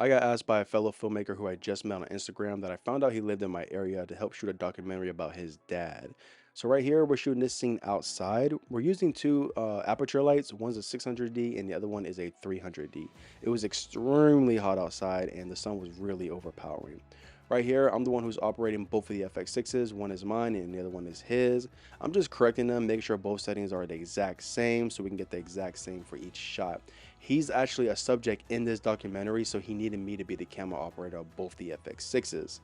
I got asked by a fellow filmmaker who I just met on Instagram that I found out he lived in my area to help shoot a documentary about his dad. So right here, we're shooting this scene outside. We're using two aperture lights. One's a 600D and the other one is a 300D. It was extremely hot outside and the sun was really overpowering. Right here, I'm the one who's operating both of the FX6's. One is mine and the other one is his. I'm just correcting them, making sure both settings are the exact same so we can get the exact same for each shot. He's actually a subject in this documentary, so he needed me to be the camera operator of both the FX6's.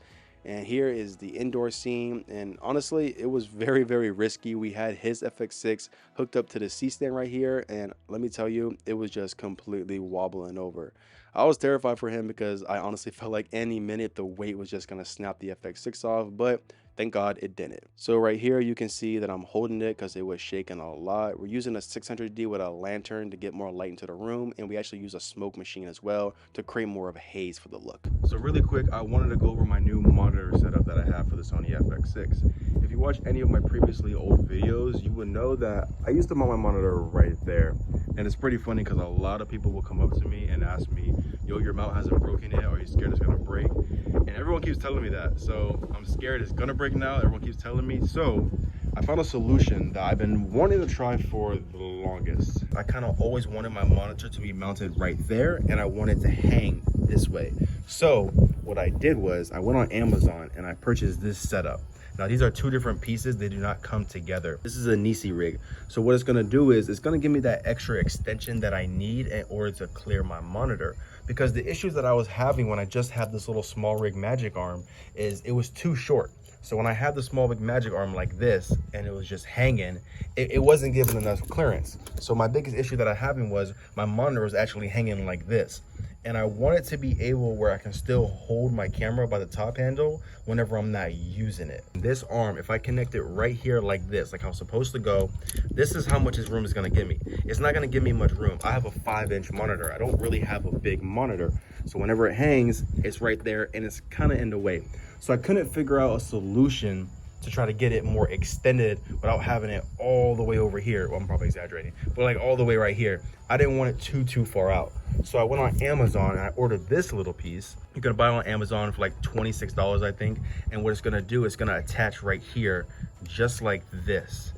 And here is the indoor scene, and honestly, it was very risky. We had his FX6 hooked up to the C-stand right here, and let me tell you, it was just completely wobbling over. I was terrified for him because I honestly felt like any minute the weight was just gonna snap the FX6 off, but thank God it didn't. So right here, you can see that I'm holding it because it was shaking a lot. We're using a 600D with a lantern to get more light into the room, and we actually use a smoke machine as well to create more of a haze for the look. So really quick, I wanted to go over my new monitor setup that I have for the Sony FX6. If you watch any of my previously old videos, you would know that I used to mount my monitor right there. And it's pretty funny because a lot of people will come up to me and ask me, yo, your mount hasn't broken yet, or are you scared it's gonna break? And everyone keeps telling me that, so I'm scared it's gonna break now. Everyone keeps telling me. So I found a solution that I've been wanting to try for the longest. I kind of always wanted my monitor to be mounted right there, and I wanted to hang this way. So what I did was I went on Amazon and I purchased this setup. Now these are two different pieces, they do not come together. This is a Nisi rig. So what it's gonna do is it's gonna give me that extra extension that I need in order to clear my monitor. Because the issues that I was having when I just had this little small rig magic arm is it was too short. So when I had the small rig magic arm like this and it was just hanging, it wasn't giving enough clearance. So my biggest issue that I having was my monitor was actually hanging like this. And I want it to be able where I can still hold my camera by the top handle whenever I'm not using it. This arm, if I connect it right here like this, like how it's supposed to go, this is how much this room is gonna give me. It's not gonna give me much room. I have a 5-inch monitor. I don't really have a big monitor. So whenever it hangs, it's right there and it's kind of in the way. So I couldn't figure out a solution to try to get it more extended without having it all the way over here. Well, I'm probably exaggerating, but like all the way right here. I didn't want it too far out. So I went on Amazon and I ordered this little piece. You can buy it on Amazon for like $26, I think. And what it's gonna do, it's gonna attach right here, just like this.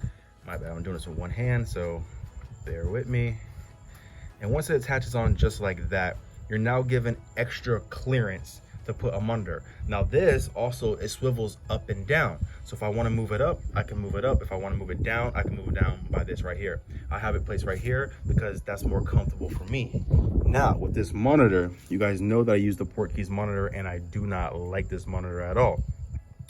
My bad, I'm doing this with one hand, so bear with me. And once it attaches on just like that, you're now given extra clearance to put them under. Now this also, it swivels up and down. So if I want to move it up, I can move it up. If I want to move it down, I can move it down by this right here. I have it placed right here because that's more comfortable for me. Now with this monitor, you guys know that I use the Portkeys monitor and I do not like this monitor at all.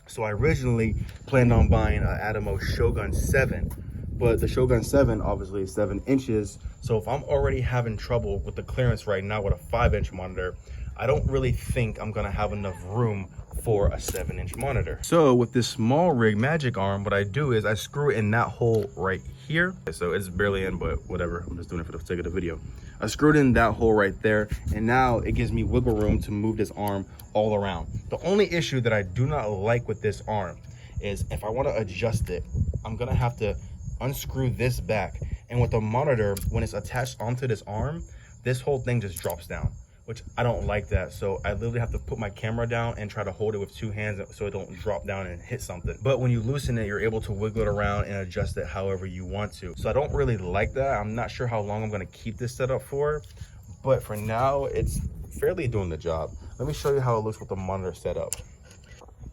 So I originally planned on buying an Atomos Shogun 7, but the Shogun 7 obviously is 7 inches. So if I'm already having trouble with the clearance right now with a 5-inch monitor, I don't really think I'm gonna have enough room for a 7-inch monitor. So with this small rig magic arm, what I do is I screw it in that hole right here. So it's barely in, but whatever, I'm just doing it for the sake of the video. I screwed in that hole right there, and now it gives me wiggle room to move this arm all around. The only issue that I do not like with this arm is if I wanna adjust it, I'm gonna have to unscrew this back. And with the monitor, when it's attached onto this arm, this whole thing just drops down, which I don't like that. So I literally have to put my camera down and try to hold it with 2 hands so it don't drop down and hit something. But when you loosen it, you're able to wiggle it around and adjust it however you want to. So I don't really like that. I'm not sure how long I'm gonna keep this setup for, but for now, it's fairly doing the job. Let me show you how it looks with the monitor setup.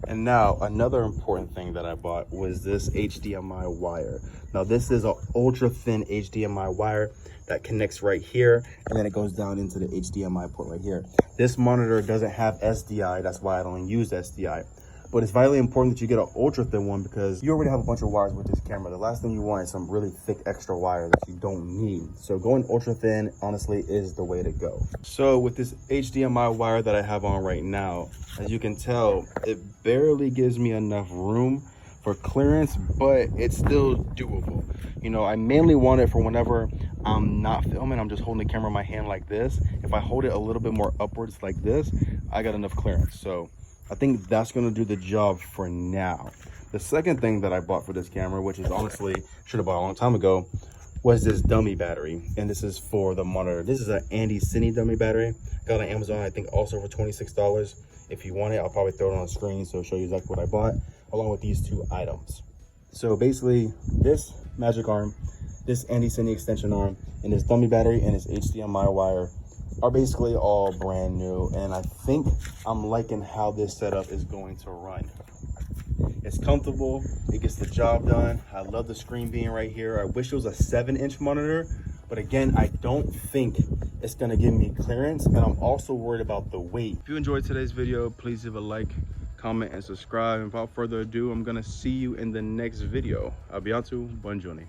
And now another important thing that I bought was this HDMI wire. Now this is an ultra thin HDMI wire that connects right here, and then it goes down into the HDMI port right here. This monitor doesn't have SDI, that's why I don't use SDI. But it's vitally important that you get an ultra thin one because you already have a bunch of wires with this camera. The last thing you want is some really thick extra wire that you don't need. So going ultra thin, honestly, is the way to go. So with this HDMI wire that I have on right now, as you can tell, it barely gives me enough room for clearance, but it's still doable. You know, I mainly want it for whenever I'm not filming, I'm just holding the camera in my hand like this. If I hold it a little bit more upwards like this, I got enough clearance. So I think that's gonna do the job for now. The second thing that I bought for this camera, which is honestly, should have bought a long time ago, was this dummy battery, and this is for the monitor. This is an Andy Cine dummy battery. Got on Amazon, I think also for $26. If you want it, I'll probably throw it on the screen so I'll show you exactly what I bought, along with these two items. So basically, this magic arm, this Andy Cine extension arm, and this dummy battery and this HDMI wire are basically all brand new, and I think I'm liking how this setup is going to run. It's comfortable, it gets the job done. I love the screen being right here. I wish it was a 7-inch monitor, but again, I don't think it's gonna give me clearance, and I'm also worried about the weight. If you enjoyed today's video, please leave a like, comment, and subscribe. And without further ado, I'm gonna see you in the next video. Abiatu, buongiorno.